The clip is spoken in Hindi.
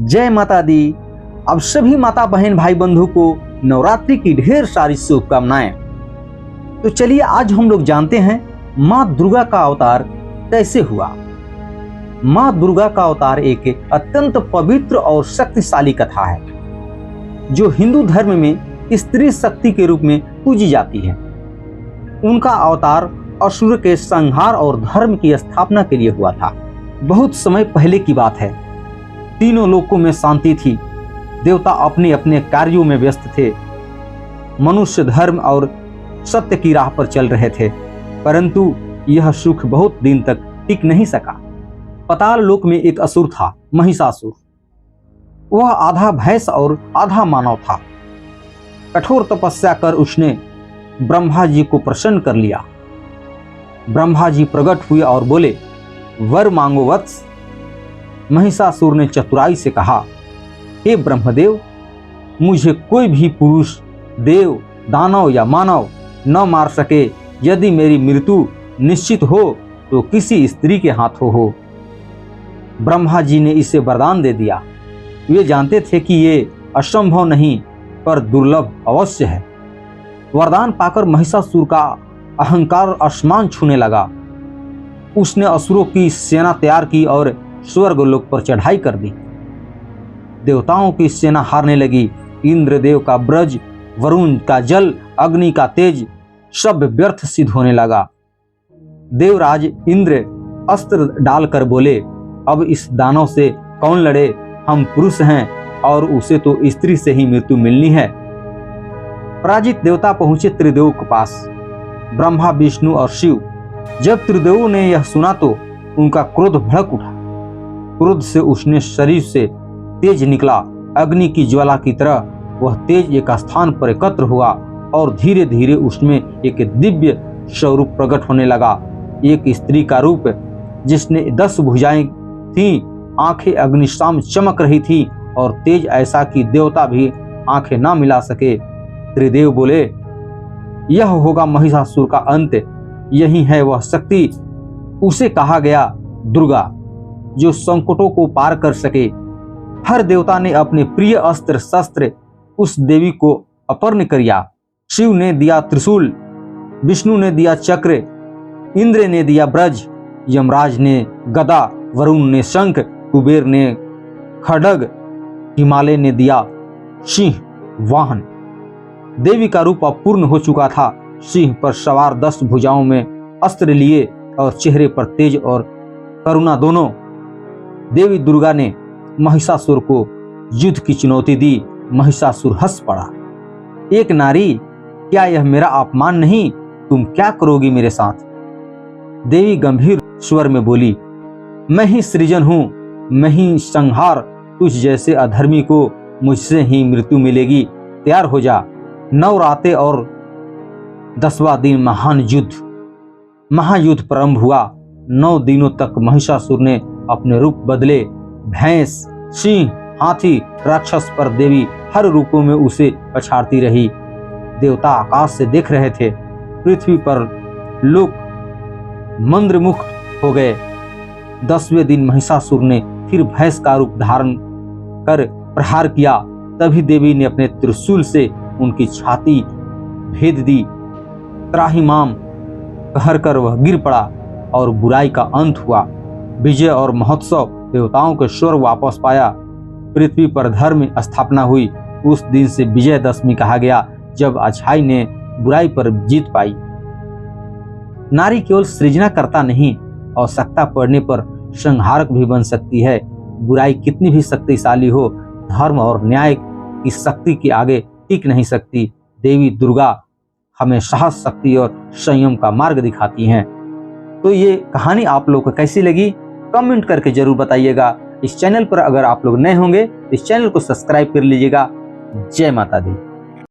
जय माता दी। अब सभी माता बहन भाई बंधु को नवरात्रि की ढेर सारी शुभकामनाएं। तो चलिए आज हम लोग जानते हैं माँ दुर्गा का अवतार कैसे हुआ। माँ दुर्गा का अवतार एक अत्यंत पवित्र और शक्तिशाली कथा है जो हिंदू धर्म में स्त्री शक्ति के रूप में पूजी जाती है। उनका अवतार असुर के संहार और धर्म की स्थापना के लिए हुआ था। बहुत समय पहले की बात है। तीनों लोकों में शांति थी। देवता अपने अपने कार्यों में व्यस्त थे। मनुष्य धर्म और सत्य की राह पर चल रहे थे, परंतु यह सुख बहुत दिन तक टिक नहीं सका। पाताल लोक में एक असुर था, महिषासुर। वह आधा भैंस और आधा मानव था। कठोर तपस्या कर उसने ब्रह्मा जी को प्रसन्न कर लिया। ब्रह्मा जी प्रकट हुए और बोले, वर मांगो वत्स। महिषासुर ने चतुराई से कहा, हे ब्रह्मदेव, मुझे कोई भी पुरुष, देव, दानव या मानव न मार सके। यदि मेरी मृत्यु निश्चित हो तो किसी स्त्री के हाथों हो। ब्रह्मा जी ने इसे वरदान दे दिया। वे जानते थे कि ये असंभव नहीं पर दुर्लभ अवश्य है। वरदान पाकर महिषासुर का अहंकार आसमान छूने लगा। उसने असुरों की सेना तैयार की और स्वर्गलोक पर चढ़ाई कर दी। देवताओं की सेना हारने लगी। इंद्रदेव का ब्रज, वरुण का जल, अग्नि का तेज सब व्यर्थ सिद्ध होने लगा। देवराज इंद्र अस्त्र डालकर बोले, अब इस दानव से कौन लड़े? हम पुरुष हैं और उसे तो स्त्री से ही मृत्यु मिलनी है। पराजित देवता पहुंचे त्रिदेव के पास, ब्रह्मा, विष्णु और शिव। जब त्रिदेवों ने यह सुना तो उनका क्रोध भड़क उठा। क्रोध से उसने शरीर से तेज निकला। अग्नि की ज्वाला की तरह वह तेज एक स्थान पर एकत्र हुआ और धीरे धीरे उसमें एक दिव्य स्वरूप प्रकट होने लगा। एक स्त्री का रूप जिसने 10 भुजाएं थीं, आंखें अग्निशाम चमक रही थी और तेज ऐसा कि देवता भी आंखें ना मिला सके। त्रिदेव बोले, यह होगा महिषासुर का अंत। यही है वह शक्ति, उसे कहा गया दुर्गा, जो संकटों को पार कर सके। हर देवता ने अपने प्रिय अस्त्र शस्त्र उस देवी को अर्पण किया। शिव ने दिया त्रिशूल, विष्णु ने दिया चक्र, इंद्र ने दिया ब्रज, यमराज ने गदा, वरुण ने शंख, कुबेर ने खड्ग, हिमालय ने दिया सिंह वाहन। देवी का रूप अपूर्ण हो चुका था। सिंह पर सवार 10 भुजाओं में अस्त्र लिए और चेहरे पर तेज और करुणा दोनों। देवी दुर्गा ने महिषासुर को युद्ध की चुनौती दी। महिषासुर हंस पड़ा। एक नारी, क्या यह मेरा अपमान नहीं? तुम क्या करोगी मेरे साथ? देवी गंभीर स्वर में बोली, मैं ही सृजन हूं, मैं ही संहार। तुझ जैसे अधर्मी को मुझसे ही मृत्यु मिलेगी। तैयार हो जा। 9 रातें और 10वां दिन महायुद्ध प्रारंभ हुआ। 9 दिनों तक महिषासुर ने अपने रूप बदले। भैंस, सिंह, हाथी, राक्षस पर देवी हर रूपों में उसे पछाड़ती रही। देवता आकाश से देख रहे थे। पृथ्वी पर लोग मंत्रमुग्ध हो गए। 10वें दिन महिषासुर ने फिर भैंस का रूप धारण कर प्रहार किया। तभी देवी ने अपने त्रिशूल से उनकी छाती भेद दी। त्राहिमाम कहकर वह गिर पड़ा और बुराई का अंत हुआ। विजय और महोत्सव, देवताओं के स्वर वापस पाया। पृथ्वी पर धर्म स्थापना हुई। उस दिन से विजयदशमी कहा गया, जब अच्छाई ने बुराई पर जीत पाई। नारी केवल सृजनाकर्ता नहीं, आवश्यकता पड़ने पर संहारक भी बन सकती है। बुराई कितनी भी शक्तिशाली हो, धर्म और न्याय की शक्ति के आगे टिक नहीं सकती। देवी दुर्गा हमें साहस, शक्ति और संयम का मार्ग दिखाती हैं। तो ये कहानी आप लोग को कैसी लगी कमेंट करके जरूर बताइएगा। इस चैनल पर अगर आप लोग नए होंगे तो इस चैनल को सब्सक्राइब कर लीजिएगा। जय माता दी।